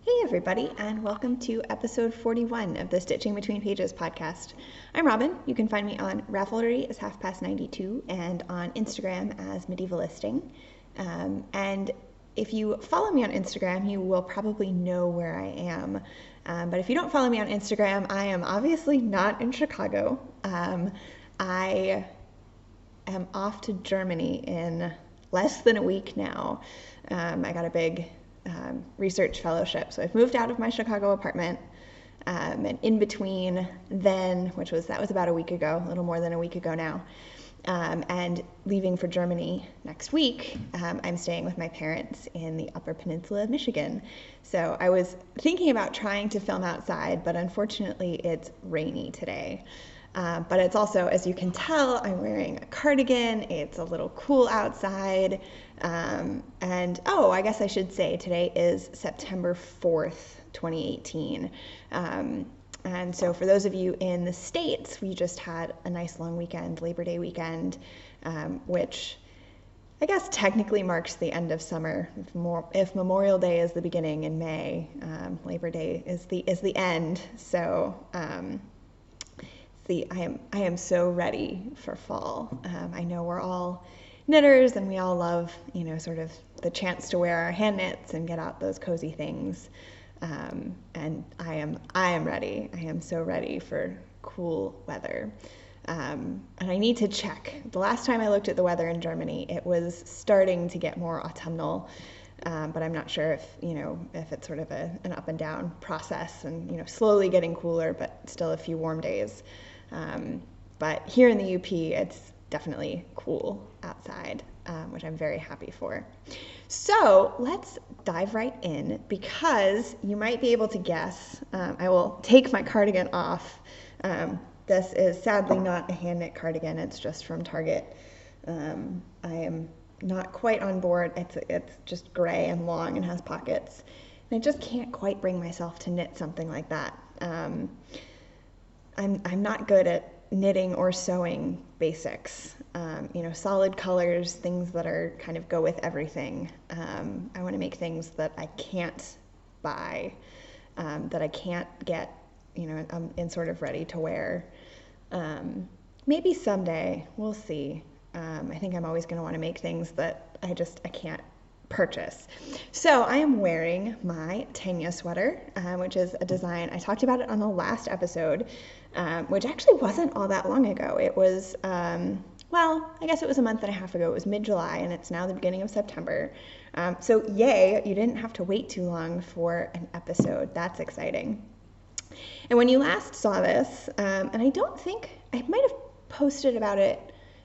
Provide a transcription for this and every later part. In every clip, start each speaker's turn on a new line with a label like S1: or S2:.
S1: Hey everybody, and welcome to episode 41 of the Stitching Between Pages podcast. I'm Robin. You can find me on Ravelry as halfpast92 and on Instagram as medievalisting. And if you follow me on Instagram, you will probably know where I am. But if you don't follow me on Instagram, I am obviously not in Chicago. I am off to Germany in less than a week now. I got a big research fellowship. So I've moved out of my Chicago apartment, and in between then, that was about a week ago, a little more than a week ago now, and leaving for Germany next week, I'm staying with my parents in the Upper Peninsula of Michigan. So I was thinking about trying to film outside, but unfortunately it's rainy today. But it's also, as you can tell, I'm wearing a cardigan. It's a little cool outside. I guess I should say today is September 4th, 2018. And so for those of you in the States, we just had a nice long weekend, Labor Day weekend, which I guess technically marks the end of summer. If Memorial Day is the beginning in May, Labor Day is the end. So I am so ready for fall. I know we're all knitters and we all love, sort of the chance to wear our hand knits and get out those cozy things. And I am ready. I am so ready for cool weather. And I need to check. The last time I looked at the weather in Germany, it was starting to get more autumnal. But I'm not sure if it's sort of an up and down process and, slowly getting cooler, but still a few warm days. But here in the UP, it's definitely cool outside, which I'm very happy for. So let's dive right in, because you might be able to guess. I will take my cardigan off. This is sadly not a hand knit cardigan. It's just from Target. I am not quite on board. It's just gray and long and has pockets. And I just can't quite bring myself to knit something like that. I'm not good at knitting or sewing basics. Solid colors, things that are kind of go with everything. I want to make things that I can't buy, that I can't get, in sort of ready to wear. Maybe someday, we'll see. I think I'm always going to want to make things that I can't purchase. So I am wearing my Tanya sweater, which is a design. I talked about it on the last episode, which actually wasn't all that long ago. It was, I guess it was a month and a half ago. It was mid-July, and it's now the beginning of September. So yay, you didn't have to wait too long for an episode. That's exciting. And when you last saw this, and I don't think, I might have posted about it.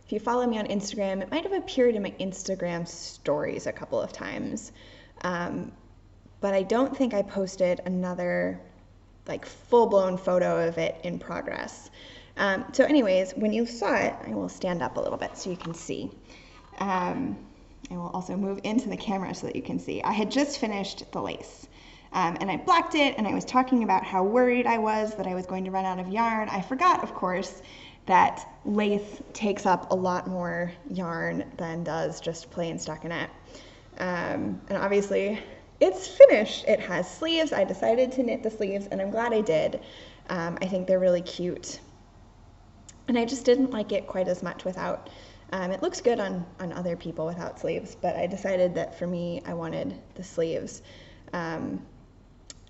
S1: If you follow me on Instagram, it might have appeared in my Instagram stories a couple of times. But I don't think I posted another full-blown photo of it in progress. So anyways, when you saw it, I will stand up a little bit so you can see. I will also move into the camera so that you can see. I had just finished the lace. And I blocked it, and I was talking about how worried I was that I was going to run out of yarn. I forgot, of course, that lace takes up a lot more yarn than does just plain stockinette. And obviously, it's finished. It has sleeves. I decided to knit the sleeves, and I'm glad I did. I think they're really cute. And I just didn't like it quite as much without. It looks good on other people without sleeves, but I decided that for me, I wanted the sleeves.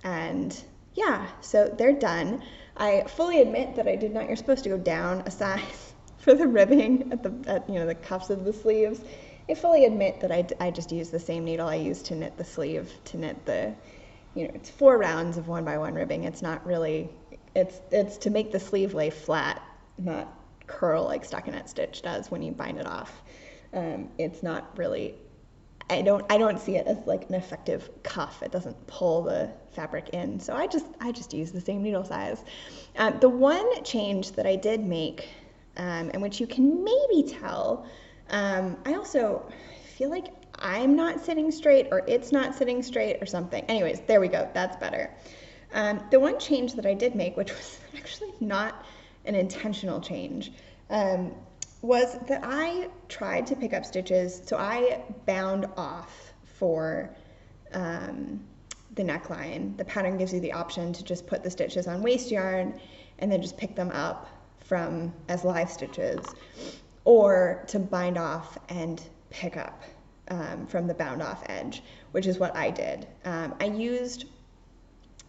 S1: And yeah, so they're done. I fully admit that you're supposed to go down a size for the ribbing at the cuffs of the sleeves. I fully admit that I just use the same needle I use to knit the sleeve, to knit the, it's 4 rounds of 1x1 ribbing. It's not really, it's to make the sleeve lay flat, not curl like stockinette stitch does when you bind it off. It's not really, I don't see it as an effective cuff. It doesn't pull the fabric in. So I just use the same needle size. The one change that I did make, and which you can maybe tell, I also feel like I'm not sitting straight or it's not sitting straight or something. Anyways, there we go. That's better. The one change that I did make, which was actually not an intentional change, was that I tried to pick up stitches. So I bound off for the neckline, the pattern gives you the option to just put the stitches on waste yarn and then just pick them up from as live stitches, or to bind off and pick up from the bound off edge, which is what I did. I used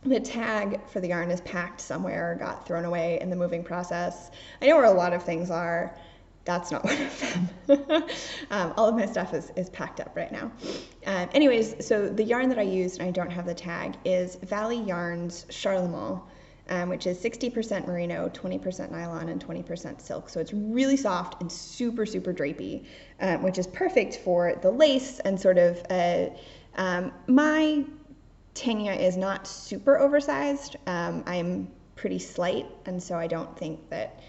S1: the tag for the yarn is packed somewhere or got thrown away in the moving process. I know where a lot of things are. That's not one of them. All of my stuff is packed up right now. Anyways, so the yarn that I used, and I don't have the tag, is Valley Yarns Charlemont, which is 60% merino, 20% nylon, and 20% silk. So it's really soft and super, super drapey, which is perfect for the lace and sort of, my Tanya is not super oversized. I'm pretty slight, and so I don't think that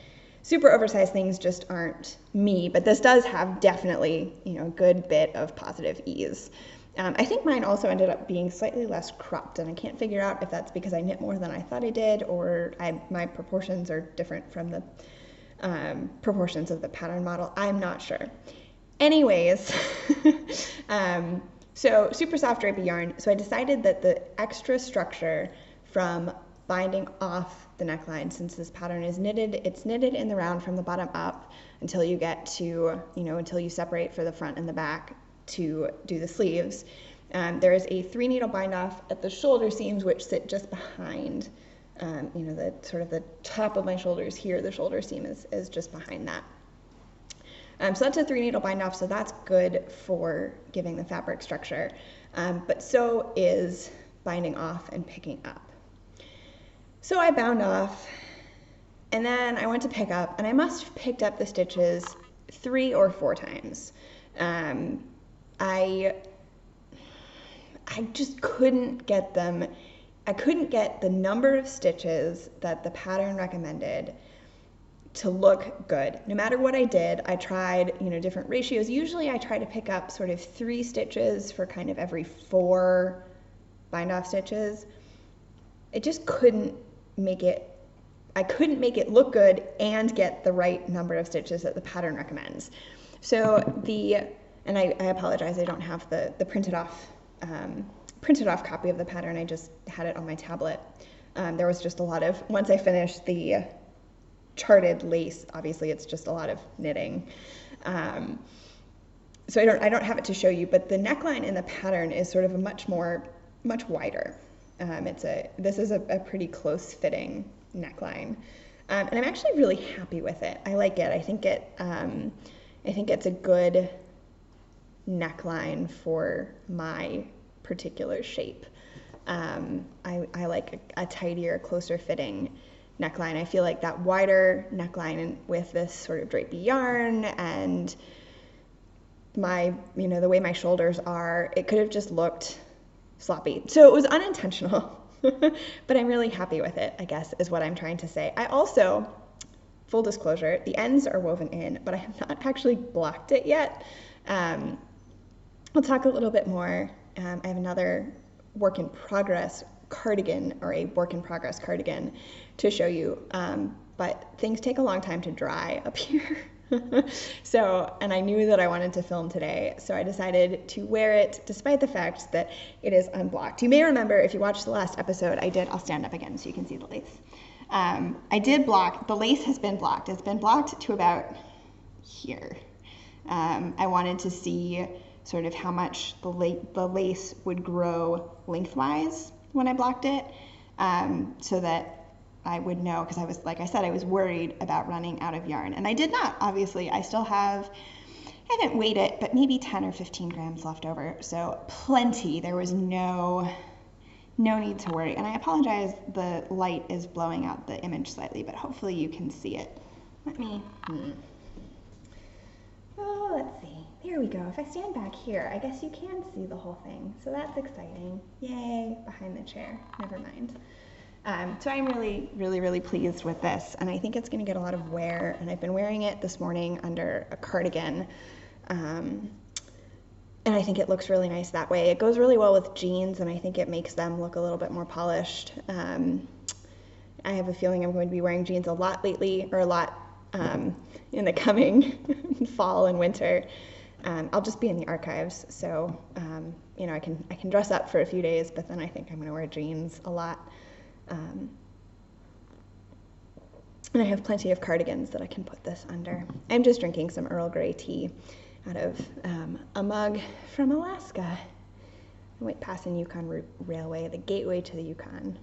S1: super oversized things just aren't me, but this does have definitely, a good bit of positive ease. I think mine also ended up being slightly less cropped, and I can't figure out if that's because I knit more than I thought I did, or my proportions are different from the proportions of the pattern model. I'm not sure. Anyways, so super soft drapey yarn. So I decided that the extra structure from binding off the neckline, since this pattern is knitted, it's knitted in the round from the bottom up until you get to, until you separate for the front and the back to do the sleeves. There is a 3 needle bind off at the shoulder seams, which sit just behind, the sort of the top of my shoulders here. The shoulder seam is just behind that. So that's a 3 needle bind off, so that's good for giving the fabric structure. But so is binding off and picking up. So I bound off, and then I went to pick up, and I must have picked up the stitches 3 or 4 times. I just couldn't get them. I couldn't get the number of stitches that the pattern recommended to look good. No matter what I did, I tried, different ratios. Usually I try to pick up sort of 3 stitches for kind of every 4 bind off stitches. It just couldn't make it, I couldn't make it look good and get the right number of stitches that the pattern recommends. So and I apologize, I don't have the printed off copy of the pattern. I just had it on my tablet. There was just a lot of, once I finished the charted lace, obviously it's just a lot of knitting. So I don't have it to show you, but the neckline in the pattern is sort of a much wider. This is a pretty close fitting neckline. And I'm actually really happy with it. I like it. I think it's a good neckline for my particular shape. I like a tidier, closer fitting neckline. I feel like that wider neckline with this sort of drapey yarn and the way my shoulders are, it could have just looked sloppy. So it was unintentional, but I'm really happy with it, I guess, is what I'm trying to say. I also, full disclosure, the ends are woven in, but I have not actually blocked it yet. We'll talk a little bit more. I have another work in progress cardigan, or a work in progress cardigan, to show you, but things take a long time to dry up here. So, and I knew that I wanted to film today, so I decided to wear it despite the fact that it is unblocked. You may remember, if you watched the last episode, I'll stand up again so you can see the lace. I did block, the lace has been blocked. It's been blocked to about here. I wanted to see sort of how much the lace would grow lengthwise when I blocked it, so that I would know, because I was, like I said, I was worried about running out of yarn, and I did not. Obviously, I haven't weighed it, but maybe 10 or 15 grams left over, so plenty. There was no need to worry, and I apologize, the light is blowing out the image slightly, but hopefully you can see it. Let's see. There we go. If I stand back here, I guess you can see the whole thing, so that's exciting. Yay, behind the chair. Never mind. So I'm really, really, really pleased with this, and I think it's going to get a lot of wear, and I've been wearing it this morning under a cardigan, and I think it looks really nice that way. It goes really well with jeans, and I think it makes them look a little bit more polished. I have a feeling I'm going to be wearing jeans a lot lately, or a lot in the coming fall and winter. I'll just be in the archives, so you know, I can dress up for a few days, but then I think I'm going to wear jeans a lot. And I have plenty of cardigans that I can put this under. I'm just drinking some Earl Grey tea out of a mug from Alaska. I went passing Yukon Railway, the gateway to the Yukon.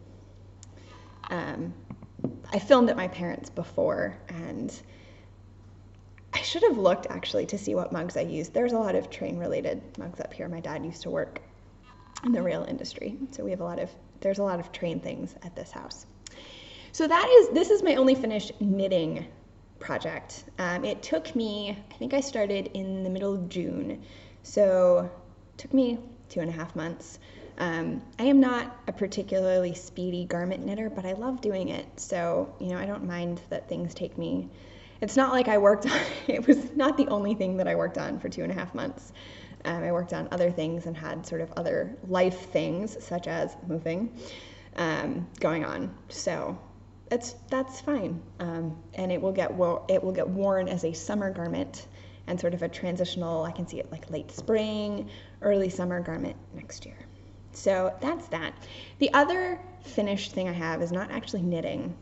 S1: I filmed at my parents' before, and I should have looked actually to see what mugs I used. There's a lot of train-related mugs up here. My dad used to work in the rail industry, so there's a lot of train things at this house. So this is my only finished knitting project. It took me, I think I started in the middle of June, so it took me 2.5 months. I am not a particularly speedy garment knitter, but I love doing it. So, you know, I don't mind that things take me. It's not like I worked on, it was not the only thing that I worked on for 2.5 months. I worked on other things and had sort of other life things, such as moving, going on. So that's fine. And it will get worn as a summer garment and sort of a transitional, I can see it like late spring, early summer garment next year. So that's that. The other finished thing I have is not actually knitting,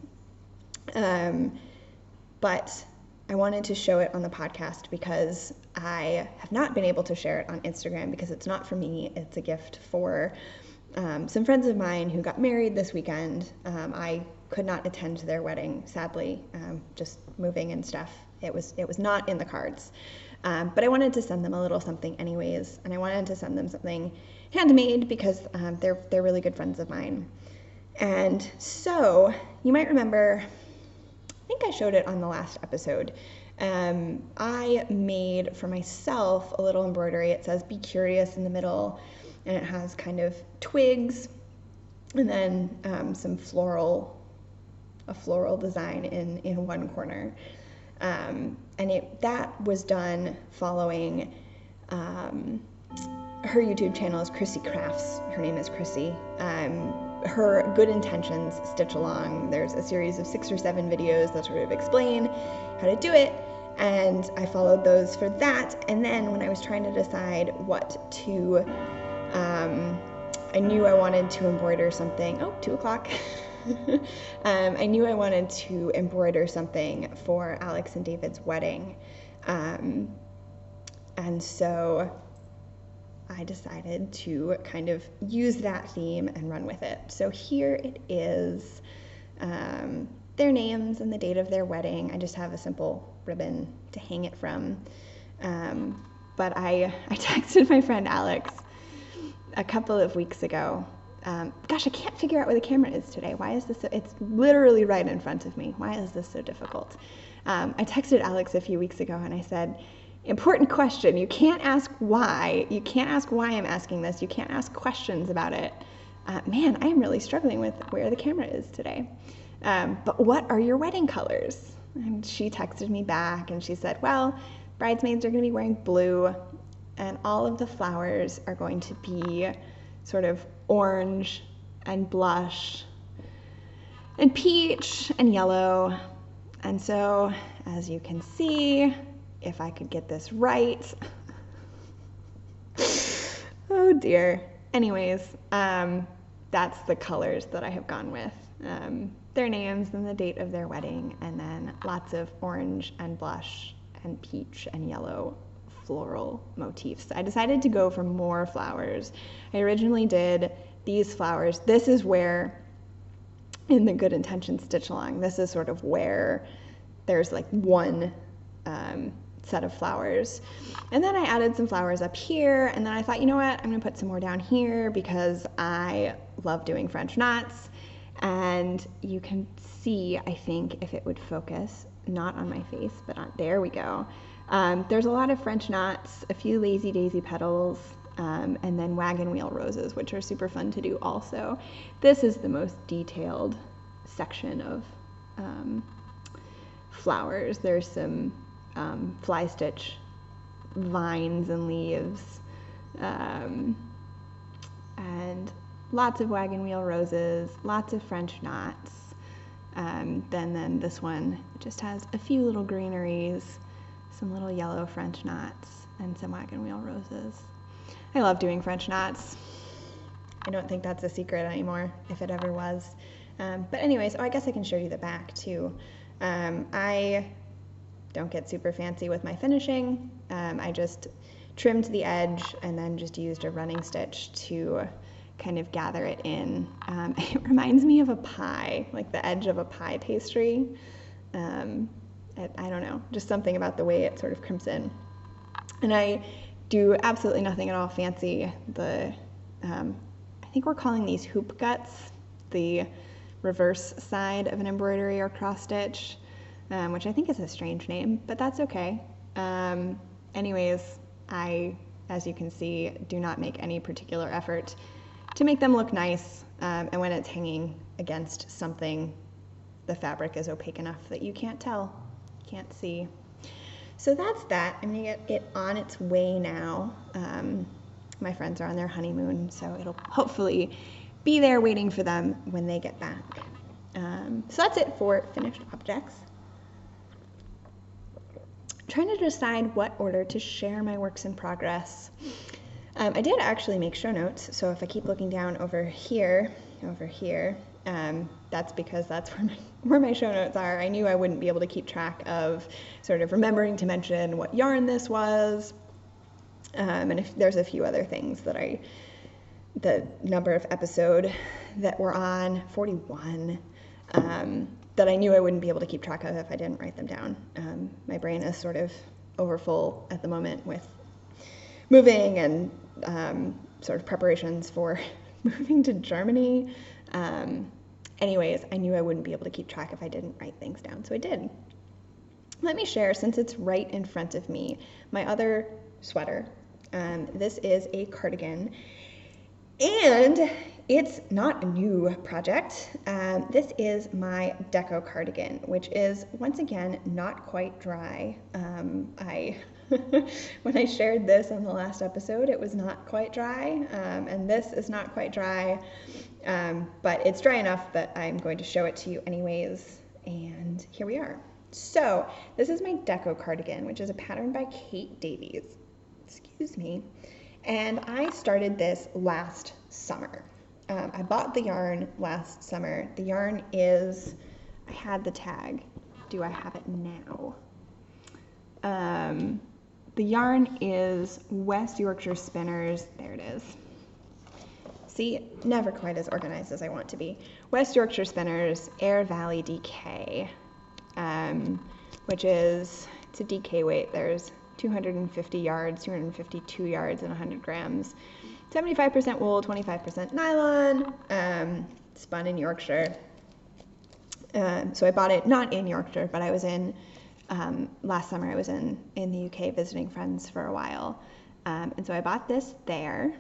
S1: but I wanted to show it on the podcast because I have not been able to share it on Instagram because it's not for me. It's a gift for some friends of mine who got married this weekend. I could not attend their wedding, sadly, just moving and stuff. It was not in the cards. But I wanted to send them a little something anyways, and I wanted to send them something handmade because they're really good friends of mine. And so you might remember, I think I showed it on the last episode. I made for myself a little embroidery. It says "Be Curious" in the middle, and it has kind of twigs and then some a floral design in one corner. And that was done following, her YouTube channel is Chrissy Crafts. Her name is Chrissy. Her Good Intentions Stitch Along. There's a series of 6 or 7 videos that sort of explain how to do it, and I followed those for that. And then when I was trying to decide what to, I knew I wanted to embroider something. Oh, 2 o'clock. I knew I wanted to embroider something for Alex and David's wedding. And so I decided to kind of use that theme and run with it. So here it is, their names and the date of their wedding. I just have a simple ribbon to hang it from. But I texted my friend Alex a couple of weeks ago. Gosh, I can't figure out where the camera is today. Why is this so, it's literally right in front of me. Why is this so difficult? I texted Alex a few weeks ago and I said, important question. You can't ask why. You can't ask why I'm asking this. You can't ask questions about it. Man, I am really struggling with where the camera is today. But what are your wedding colors? And she texted me back and she said, well, bridesmaids are going to be wearing blue and all of the flowers are going to be sort of orange and blush and peach and yellow. And so, as you can see, if I could get this right, oh dear. Anyways, that's the colors that I have gone with. Their names and the date of their wedding, and then lots of orange and blush and peach and yellow floral motifs. I decided to go for more flowers. I originally did these flowers. This is where, in the Good Intentions Stitch Along, this is sort of where there's like one set of flowers. And then I added some flowers up here, and then I thought, you know what, I'm gonna put some more down here because I love doing French knots. And you can see, I think, if it would focus, not on my face, but on, there we go. There's a lot of French knots, a few lazy daisy petals, and then wagon wheel roses, which are super fun to do also. This is the most detailed section of flowers. There's some fly stitch vines and leaves, and lots of wagon wheel roses, lots of French knots. Then this one just has a few little greeneries, some little yellow French knots, and some wagon wheel roses. I love doing French knots. I don't think that's a secret anymore, if it ever was. But anyways, I guess I can show you the back too. I don't get super fancy with my finishing. I just trimmed the edge and then just used a running stitch to kind of gather it in. It reminds me of a pie, like the edge of a pie pastry. I don't know, just something about the way it sort of crimps in. And I do absolutely nothing at all fancy. I think we're calling these hoop guts, the reverse side of an embroidery or cross stitch, which I think is a strange name, but that's okay. Anyways, I, as you can see, do not make any particular effort to make them look nice, and when it's hanging against something, the fabric is opaque enough that you can't tell, can't see. So that's that. I'm gonna get it on its way now. My friends are on their honeymoon, so it'll hopefully be there waiting for them when they get back. So that's it for finished objects. I'm trying to decide what order to share my works in progress. I did actually make show notes, so if I keep looking down over here, that's because that's where my show notes are. I knew I wouldn't be able to keep track of sort of remembering to mention what yarn this was, and if there's a few other things that the number of episode that we're on, 41, that I knew I wouldn't be able to keep track of if I didn't write them down. My brain is sort of overfull at the moment with moving and sort of preparations for moving to Germany. Anyways, I knew I wouldn't be able to keep track if I didn't write things down, so I did. Let me share, since it's right in front of me, my other sweater. This is a cardigan, and it's not a new project. This is my deco cardigan, which is, once again, not quite dry. When I shared this on the last episode, it was not quite dry, and this is not quite dry, but it's dry enough that I'm going to show it to you anyways, and here we are. So this is my deco cardigan, which is a pattern by Kate Davies. Excuse me. And I started this last summer. I bought the yarn last summer. The yarn is, I had the tag. Do I have it now? The yarn is West Yorkshire Spinners. There it is. See, never quite as organized as I want to be. West Yorkshire Spinners Air Valley DK, which is, it's a DK weight. There's 250 yards, 252 yards, and 100 grams. 75% wool, 25% nylon, spun in Yorkshire. So I bought it not in Yorkshire, but I was in, last summer I was in the UK visiting friends for a while. And so I bought this there,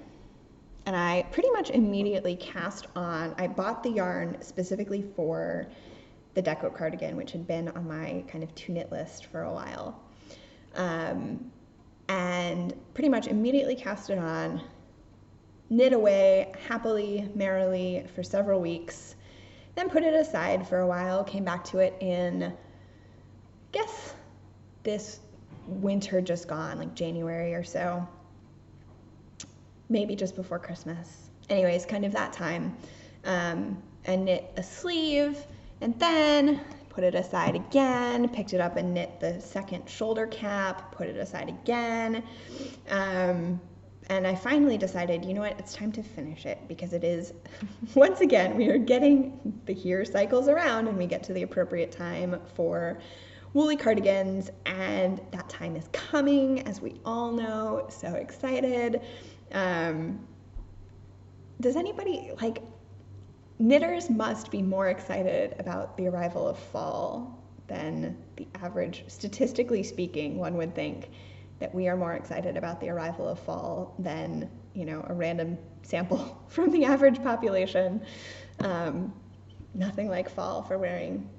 S1: and I pretty much immediately cast on, I bought the yarn specifically for the deco cardigan, which had been on my kind of to knit list for a while. And pretty much immediately cast it on, knit away happily, merrily for several weeks, then put it aside for a while, came back to it in, I guess, this winter just gone, like January or so, maybe just before Christmas. Anyways, kind of that time, and knit a sleeve, and then put it aside again, picked it up and knit the second shoulder cap, put it aside again, and I finally decided, you know what, it's time to finish it, because it is, once again, we are getting the year cycles around and we get to the appropriate time for woolly cardigans, and that time is coming, as we all know. So excited. Does anybody, like, knitters must be more excited about the arrival of fall than the average, statistically speaking, one would think that we are more excited about the arrival of fall than, you know, a random sample from the average population. Nothing like fall for wearing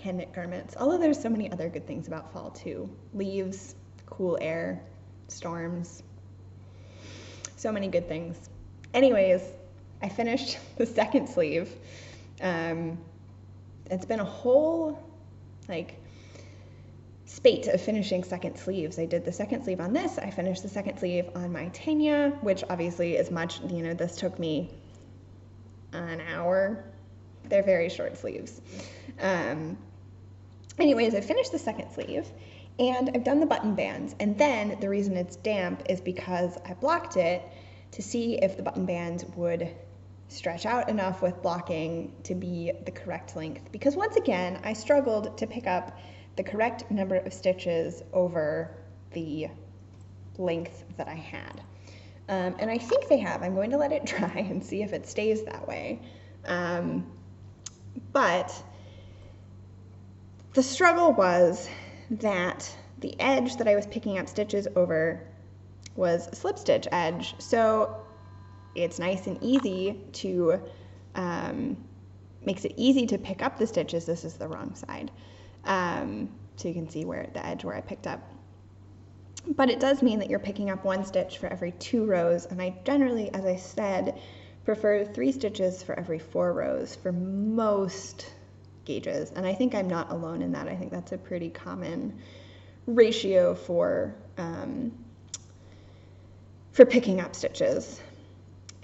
S1: hand knit garments, although there's so many other good things about fall too. Leaves, cool air, storms, so many good things. Anyways, I finished the second sleeve. It's been a whole, like, spate of finishing second sleeves. I did the second sleeve on this. I finished the second sleeve on my Tanya, which obviously is much, this took me an hour. They're very short sleeves. Anyways, I finished the second sleeve and I've done the button bands. And then the reason it's damp is because I blocked it to see if the button bands would stretch out enough with blocking to be the correct length. Because once again, I struggled to pick up the correct number of stitches over the length that I had. And I think they have. I'm going to let it dry and see if it stays that way. But the struggle was that the edge that I was picking up stitches over was a slip stitch edge. So it's nice and easy to, makes it easy to pick up the stitches. This is the wrong side. So you can see where the edge where I picked up. But it does mean that you're picking up 1 stitch for every 2 rows, and I generally, as I said, prefer 3 stitches for every 4 rows for most gauges, and I think I'm not alone in that. I think that's a pretty common ratio for picking up stitches.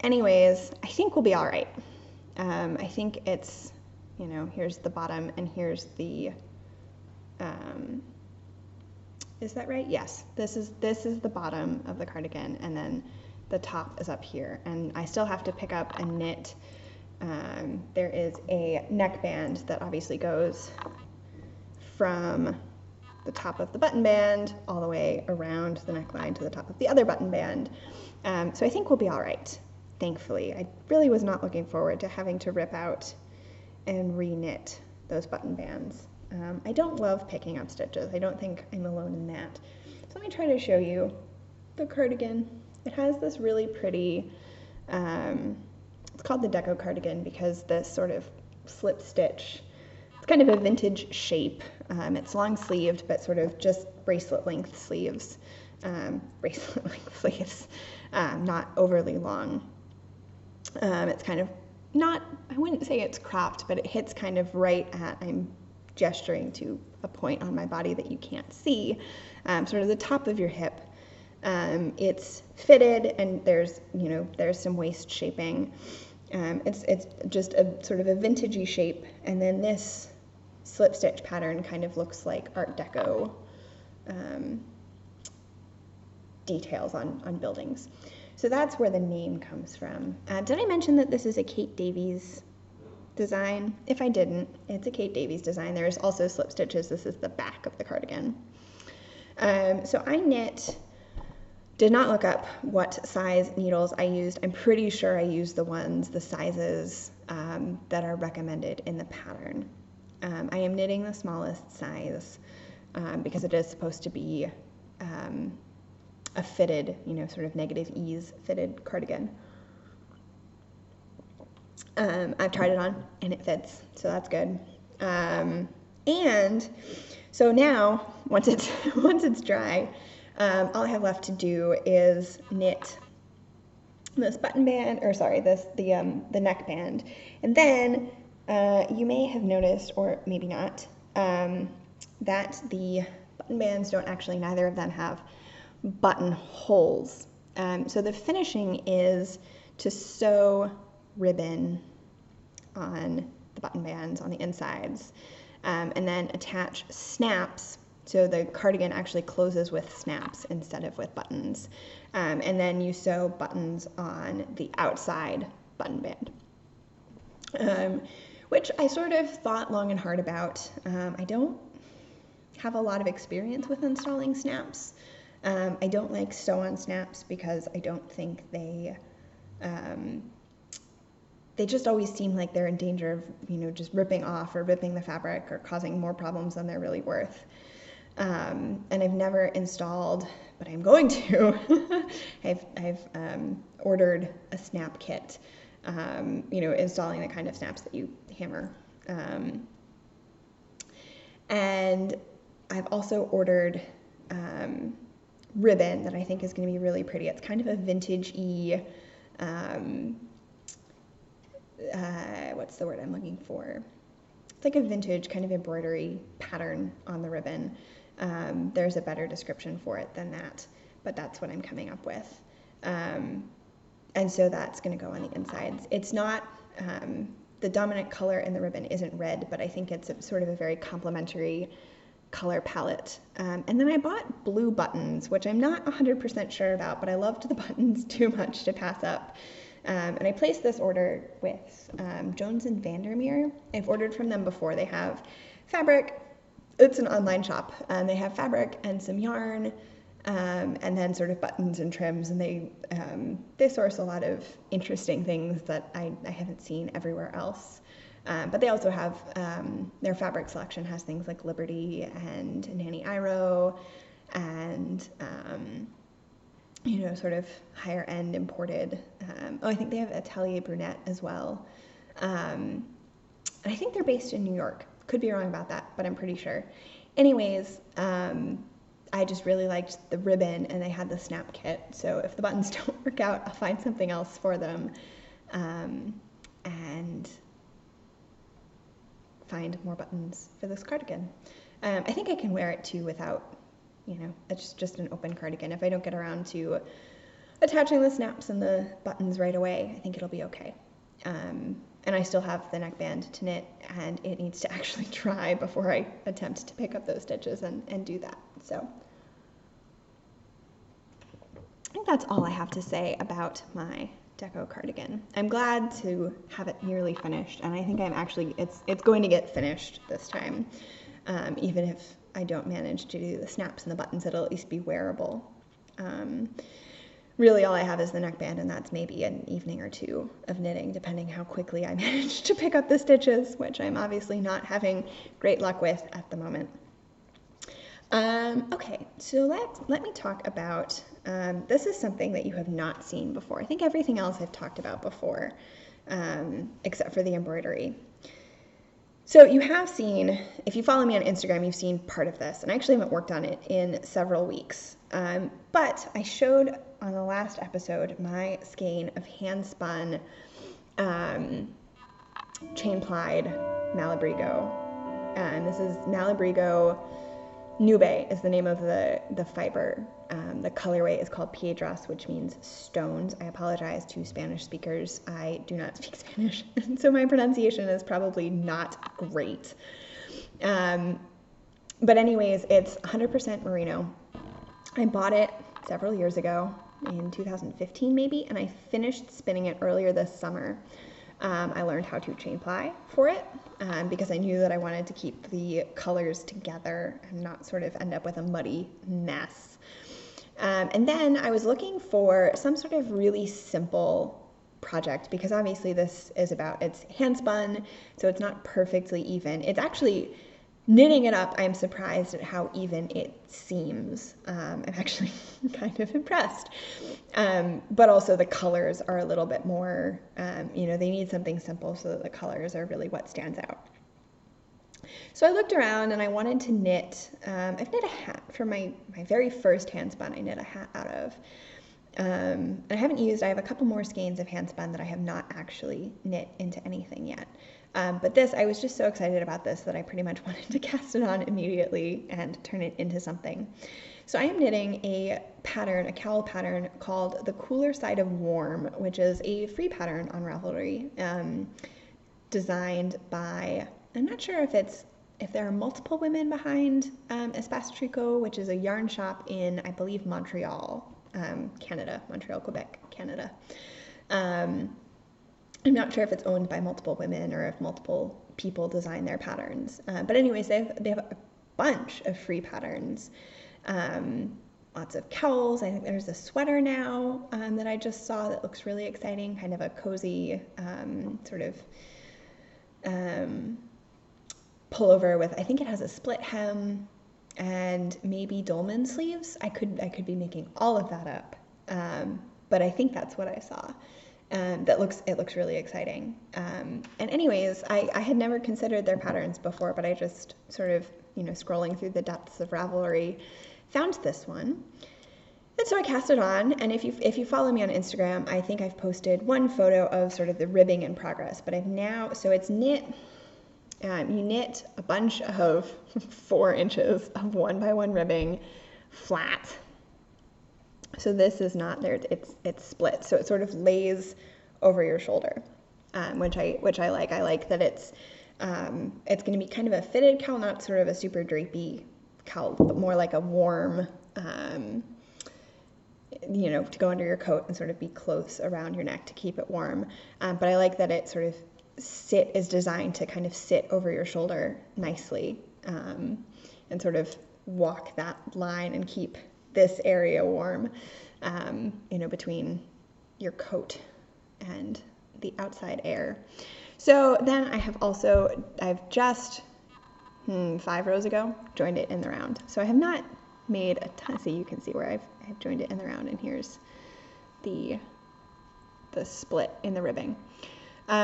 S1: Anyways, I think we'll be all right. I think it's, here's the bottom and here's the, is that right? Yes, this is the bottom of the cardigan, and then the top is up here, and I still have to pick up and knit. There is a neckband that obviously goes from the top of the button band all the way around the neckline to the top of the other button band. So I think we'll be all right, thankfully. I really was not looking forward to having to rip out and re-knit those button bands. I don't love picking up stitches. I don't think I'm alone in that. So let me try to show you the cardigan. It has this really pretty, it's called the deco cardigan because this sort of slip stitch, it's kind of a vintage shape. It's long sleeved, but sort of just bracelet length sleeves. Not overly long. It's kind of not, I wouldn't say it's cropped, but it hits kind of right at, I'm gesturing to a point on my body that you can't see, sort of the top of your hip. It's fitted and there's some waist shaping. It's just a sort of a vintagey shape, and then this slip stitch pattern kind of looks like Art Deco details on buildings. So that's where the name comes from. Did I mention that this is a Kate Davies design? If I didn't, it's a Kate Davies design. There's also slip stitches. This is the back of the cardigan. So I did not look up what size needles I used. I'm pretty sure I used the sizes that are recommended in the pattern. I am knitting the smallest size because it is supposed to be a fitted, sort of negative ease fitted cardigan. I've tried it on and it fits, so that's good. And so now, once it's dry, all I have left to do is knit this button band, or sorry, the neck band. And then you may have noticed, or maybe not, that the button bands don't actually, neither of them have button holes. So the finishing is to sew ribbon on the button bands on the insides, and then attach snaps. So the cardigan actually closes with snaps instead of with buttons. And then you sew buttons on the outside button band, which I sort of thought long and hard about. I don't have a lot of experience with installing snaps. I don't like sew-on snaps because I don't think they just always seem like they're in danger of, just ripping off or ripping the fabric or causing more problems than they're really worth. And I've never installed, but I'm going to. I've ordered a snap kit, installing the kind of snaps that you hammer. And I've also ordered ribbon that I think is going to be really pretty. It's kind of a vintage-y, what's the word I'm looking for? It's like a vintage kind of embroidery pattern on the ribbon. There's a better description for it than that, but that's what I'm coming up with. And so that's going to go on the insides. It's not, the dominant color in the ribbon isn't red, but I think it's sort of a very complementary color palette. And then I bought blue buttons, which I'm not 100% sure about, but I loved the buttons too much to pass up. And I placed this order with Jones and Vandermeer. I've ordered from them before. They have fabric. It's an online shop. They have fabric and some yarn, and then sort of buttons and trims. And they source a lot of interesting things that I haven't seen everywhere else. But they also have, their fabric selection has things like Liberty and Nanny Iro and, sort of higher end imported. I think they have Atelier Brunette as well. And I think they're based in New York. Could be wrong about that, but I'm pretty sure. Anyways, I just really liked the ribbon, and they had the snap kit. So if the buttons don't work out, I'll find something else for them. And find more buttons for this cardigan. I think I can wear it too without, it's just an open cardigan. If I don't get around to attaching the snaps and the buttons right away, I think it'll be okay. And I still have the neckband to knit, and it needs to actually dry before I attempt to pick up those stitches and do that. So I think that's all I have to say about my deco cardigan. I'm glad to have it nearly finished, and I think it's going to get finished this time. Even if I don't manage to do the snaps and the buttons, it'll at least be wearable. Really all I have is the neckband, and that's maybe an evening or two of knitting, depending how quickly I manage to pick up the stitches, which I'm obviously not having great luck with at the moment. Okay, so let me talk about, this is something that you have not seen before. I think everything else I've talked about before, except for the embroidery. So you have seen, if you follow me on Instagram, you've seen part of this, and I actually haven't worked on it in several weeks. But I showed on the last episode my skein of hand-spun chain-plied Malabrigo. And this is Malabrigo Nube is the name of the fiber. The colorway is called Piedras, which means stones. I apologize to Spanish speakers. I do not speak Spanish, so my pronunciation is probably not great. But anyways, it's 100% merino. I bought it several years ago, in 2015 maybe, and I finished spinning it earlier this summer. I learned how to chain ply for it because I knew that I wanted to keep the colors together and not sort of end up with a muddy mess. And then I was looking for some sort of really simple project, because obviously this is it's hand spun, so it's not perfectly even. It's actually, knitting it up, I'm surprised at how even it seems. I'm actually kind of impressed. But also the colors are a little bit more, they need something simple so that the colors are really what stands out. So I looked around and I wanted to knit, I've knit a hat for my very first hand spun. I knit a hat out of. And I have a couple more skeins of hand spun that I have not actually knit into anything yet. But I was just so excited about this that I pretty much wanted to cast it on immediately and turn it into something. So I am knitting a cowl pattern called The Cooler Side of Warm, which is a free pattern on Ravelry, designed by, I'm not sure if there are multiple women behind Espace Tricot, which is a yarn shop in, I believe, Montreal, Canada, Montreal, Quebec, Canada. I'm not sure if it's owned by multiple women or if multiple people design their patterns. But anyways, they have a bunch of free patterns. Lots of cowls. I think there's a sweater now that I just saw that looks really exciting, kind of a cozy sort of pullover with, I think it has a split hem and maybe dolman sleeves. I could be making all of that up, but I think that's what I saw. It looks really exciting. And anyways, I had never considered their patterns before, but I just sort of, scrolling through the depths of Ravelry, found this one. And so I cast it on, and if you follow me on Instagram, I think I've posted one photo of sort of the ribbing in progress, but so it's knit, You knit a bunch of 4 inches of 1x1 ribbing flat. So this is not there, it's split. So it sort of lays over your shoulder, which I like. I like that it's going to be kind of a fitted cowl, not sort of a super drapey cowl, but more like a warm, to go under your coat and sort of be close around your neck to keep it warm. But I like that it sort of is designed to kind of sit over your shoulder nicely, and sort of walk that line and keep this area warm, between your coat and the outside air. So then I've just 5 rows ago joined it in the round. So I have not made a ton. So you can see where I've joined it in the round, and here's the split in the ribbing. So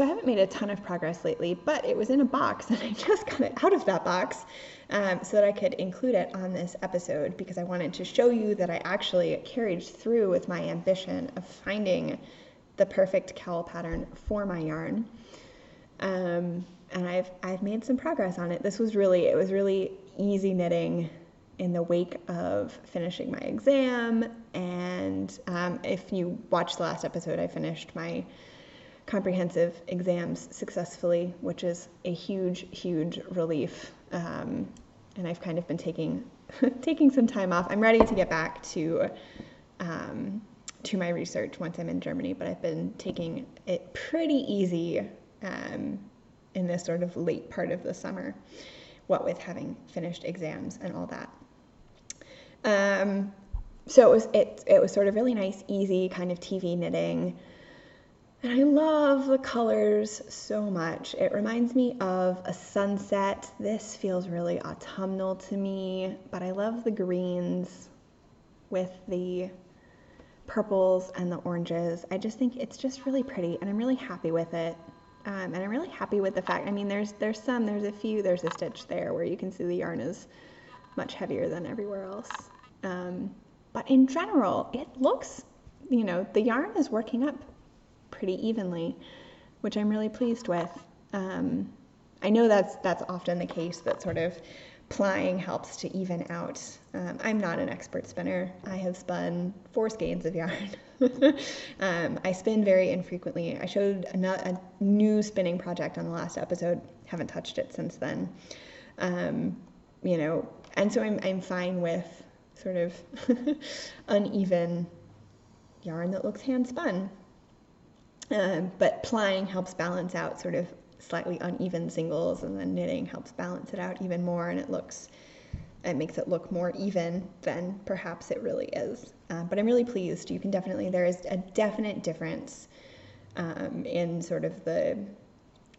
S1: I haven't made a ton of progress lately, but it was in a box and I just got it out of that box so that I could include it on this episode, because I wanted to show you that I actually carried through with my ambition of finding the perfect cowl pattern for my yarn. And I've made some progress on it. It was really easy knitting in the wake of finishing my exam. And if you watched the last episode, I finished my comprehensive exams successfully, which is a huge relief. And I've kind of been taking some time off. I'm ready to get back to my research once I'm in Germany, but I've been taking it pretty easy in this sort of late part of the summer, what with having finished exams and all that. So it was sort of really nice, easy kind of TV knitting. And I love the colors so much. It reminds me of a sunset. This feels really autumnal to me, but I love the greens with the purples and the oranges. I just think it's just really pretty, and I'm really happy with it. And I'm really happy with the fact, there's a stitch there where you can see the yarn is much heavier than everywhere else. But in general, it looks, the yarn is working up pretty evenly, which I'm really pleased with. I know that's often the case, that sort of plying helps to even out. I'm not an expert spinner. I have spun 4 skeins of yarn. I spin very infrequently. I showed a new spinning project on the last episode. Haven't touched it since then. And so I'm fine with sort of uneven yarn that looks hand spun. But plying helps balance out sort of slightly uneven singles, and then knitting helps balance it out even more, and it makes it look more even than perhaps it really is. But I'm really pleased. There is a definite difference in sort of the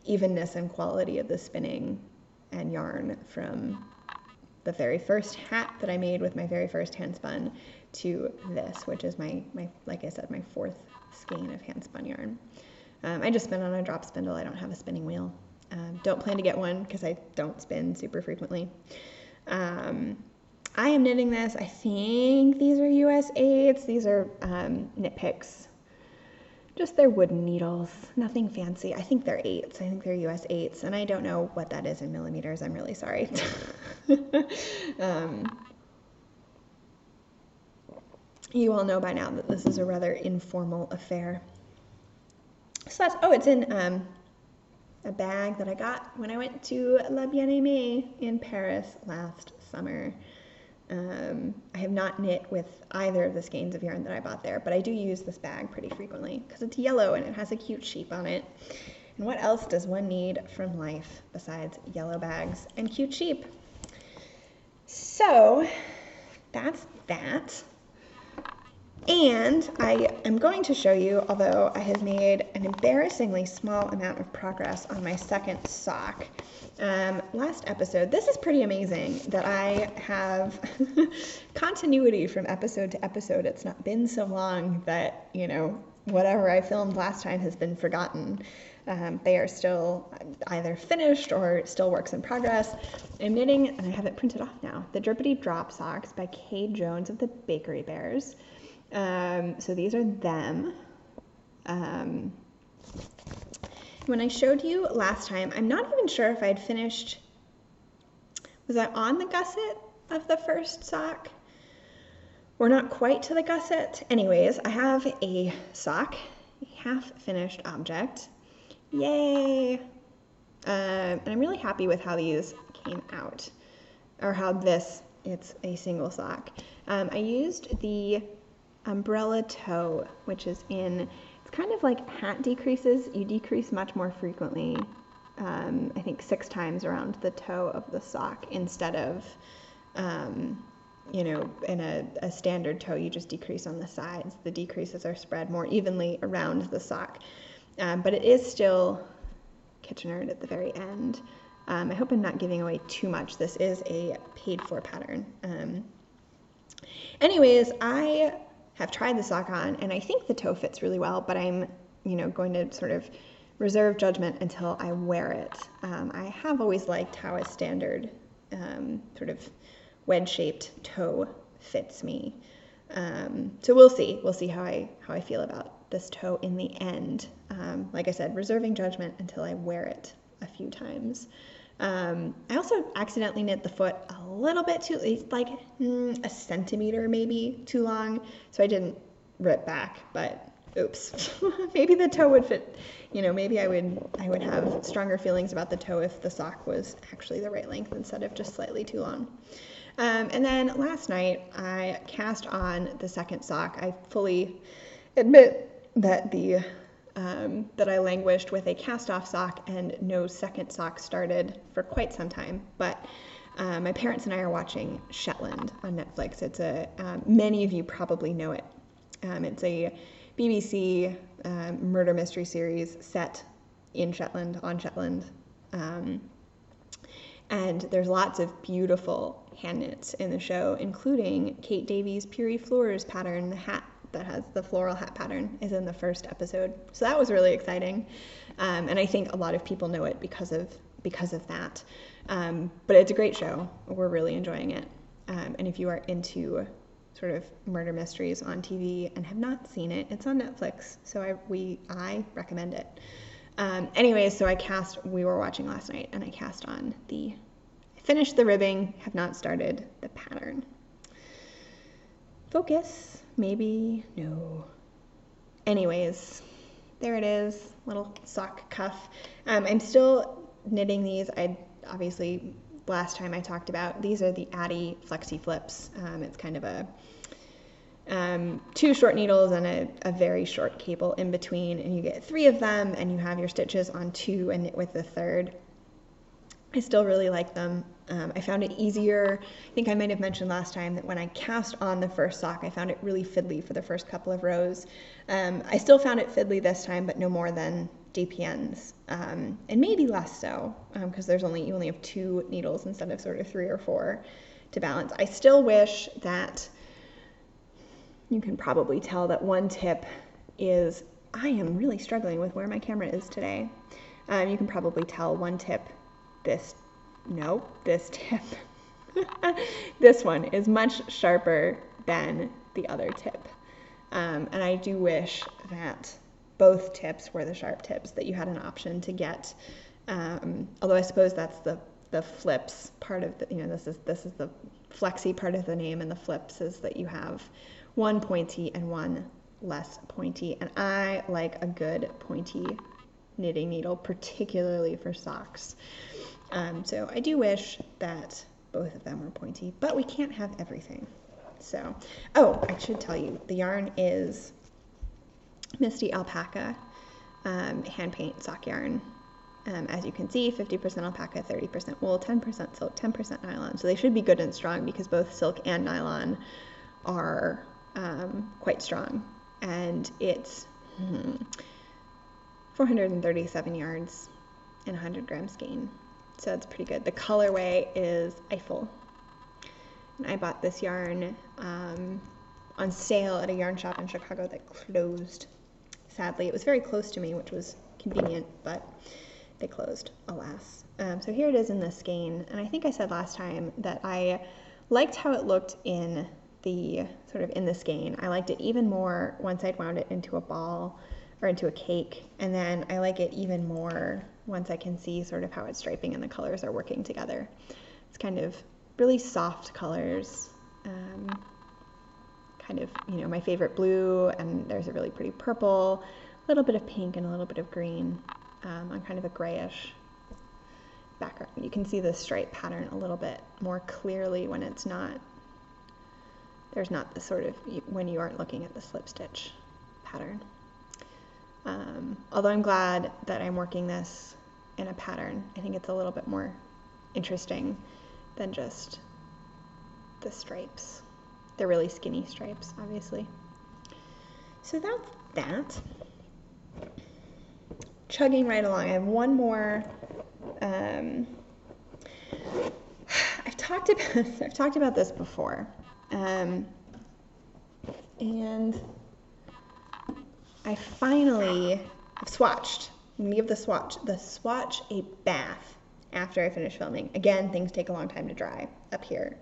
S1: evenness and quality of the spinning and yarn from the very first hat that I made with my very first hand spun to this, which is my like I said, my 4th skein of hand spun yarn. I just spin on a drop spindle. I don't have a spinning wheel. Don't plan to get one because I don't spin super frequently. I am knitting this. I think these are US 8s. These are Knit Picks. Just they're wooden needles. Nothing fancy. I think they're 8s. I think they're US 8s. And I don't know what that is in millimeters. I'm really sorry. You all know by now that this is a rather informal affair. So it's in a bag that I got when I went to La Bien-Aimée in Paris last summer. I have not knit with either of the skeins of yarn that I bought there, but I do use this bag pretty frequently because it's yellow and it has a cute sheep on it. And what else does one need from life besides yellow bags and cute sheep? So that's that. And I am going to show you, although I have made an embarrassingly small amount of progress on my second sock. Last episode, this is pretty amazing that I have continuity from episode to episode. It's not been so long that, whatever I filmed last time has been forgotten. They are still either finished or still works in progress. I'm knitting, and I have it printed off now, the Drippity Drop Socks by Kay Jones of the Bakery Bears. So these are them. when I showed you last time, I'm not even sure if I'd finished, was I on the gusset of the first sock? We're not quite to the gusset. Anyways, I have a sock, a half-finished object. Yay! And I'm really happy with how these came out, or how it's a single sock. I used the umbrella toe, which is it's kind of like hat decreases. You decrease much more frequently, I think 6 times around the toe of the sock instead of, in a standard toe, you just decrease on the sides. The decreases are spread more evenly around the sock. But it is still Kitchener at the very end. I hope I'm not giving away too much. This is a paid-for pattern. Anyways, I have tried the sock on, and I think the toe fits really well, but I'm, going to sort of reserve judgment until I wear it. I have always liked how a standard sort of wedge-shaped toe fits me. So we'll see. We'll see how I feel about this toe in the end. Like I said, reserving judgment until I wear it a few times. I also accidentally knit the foot a little bit too, like a centimeter maybe too long, so I didn't rip back, but oops. Maybe the toe would fit, maybe I would have stronger feelings about the toe if the sock was actually the right length instead of just slightly too long. And then last night I cast on the second sock. I fully admit that that I languished with a cast-off sock and no second sock started for quite some time. But my parents and I are watching Shetland on Netflix. It's many of you probably know it. It's a BBC murder mystery series set in Shetland, on Shetland. And there's lots of beautiful hand knits in the show, including Kate Davies' Puri Floors pattern. The hat that has the floral hat pattern is in the first episode. So that was really exciting. And I think a lot of people know it because of that. But it's a great show. We're really enjoying it. And if you are into sort of murder mysteries on TV and have not seen it, it's on Netflix. So I recommend it. Anyways, so we were watching last night, and I cast on I finished the ribbing, have not started the pattern. Focus, maybe, no. Anyways, there it is, little sock cuff. I'm still knitting these. Obviously, last time I talked about, these are the Addy Flexi Flips. It's kind of a 2 short needles and a very short cable in between, and you get 3 of them, and you have your stitches on 2 and knit with the 3rd. I still really like them. I found it easier. I think I might have mentioned last time that when I cast on the first sock, I found it really fiddly for the first couple of rows. I still found it fiddly this time, but no more than DPNs, and maybe less so, because you only have 2 needles instead of sort of 3 or 4 to balance. I still wish that you can probably tell that one tip is, I am really struggling with where my camera is today. You can probably tell one tip, this tip, this one is much sharper than the other tip. And I do wish that both tips were the sharp tips, that you had an option to get, although I suppose that's the flips part of this is the flexi part of the name, and the flips is that you have one pointy and one less pointy, and I like a good pointy knitting needle, particularly for socks. So I do wish that both of them were pointy, but we can't have everything. So, I should tell you, the yarn is Misty Alpaca hand paint sock yarn. As you can see, 50% alpaca, 30% wool, 10% silk, 10% nylon. So they should be good and strong because both silk and nylon are quite strong. And it's 437 yards and 100 gram skein. So that's pretty good. The colorway is Eiffel. And I bought this yarn on sale at a yarn shop in Chicago that closed. Sadly, it was very close to me, which was convenient, but they closed, alas. So here it is in the skein, and I think I said last time that I liked how it looked in the skein. I liked it even more once I'd wound it into a ball. or into a cake. And then I like it even more once I can see sort of how it's striping and the colors are working together. It's kind of really soft colors, kind of, my favorite blue, and there's a really pretty purple, a little bit of pink and a little bit of green on kind of a grayish background. You can see the stripe pattern a little bit more clearly when it's not, there's not the sort of, when you aren't looking at the slip stitch pattern. Although I'm glad that I'm working this in a pattern. I think it's a little bit more interesting than just the stripes. They're really skinny stripes, obviously. So that's that. Chugging right along. I have one more. I've talked about this before, and I finally have swatched. I'm gonna give the swatch a bath after I finish filming. Again, things take a long time to dry up here.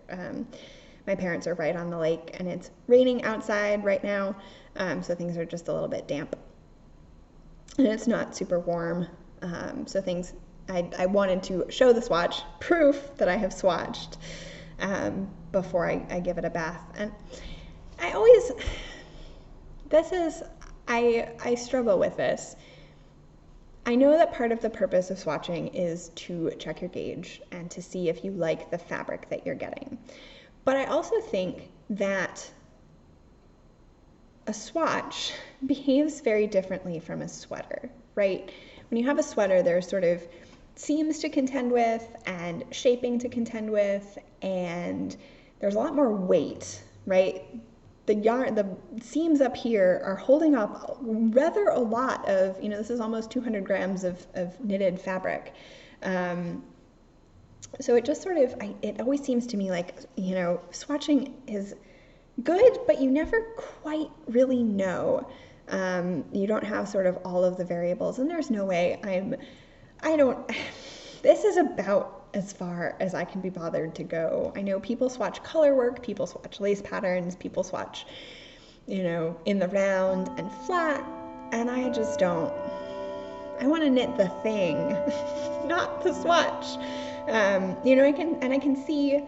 S1: My parents are right on the lake, and it's raining outside right now, so things are just a little bit damp, and it's not super warm. So things, I wanted to show the swatch, proof that I have swatched, before I give it a bath. And I struggle with this. I know that part of the purpose of swatching is to check your gauge and to see if you like the fabric that you're getting. But I also think that a swatch behaves very differently from a sweater, right? When you have a sweater, there's sort of seams to contend with and shaping to contend with, and there's a lot more weight, right? The seams up here are holding up rather a lot of, this is almost 200 grams of knitted fabric. So it just sort of, it always seems to me like, swatching is good, but you never quite really know. You don't have sort of all of the variables, and there's no way this is about as far as I can be bothered to go. I know people swatch color work, people swatch lace patterns, people swatch, in the round and flat, and I just don't. I want to knit the thing, not the swatch. I can see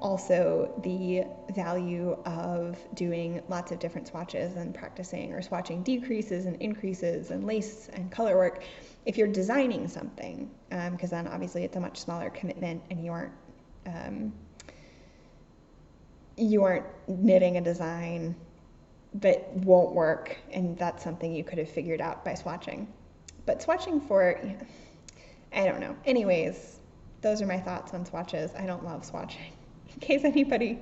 S1: also the value of doing lots of different swatches and practicing or swatching decreases and increases and lace and color work if you're designing something, because then obviously it's a much smaller commitment and you aren't knitting a design that won't work, and that's something you could have figured out by swatching. But swatching I don't know. Anyways, those are my thoughts on swatches. I don't love swatching. In case anybody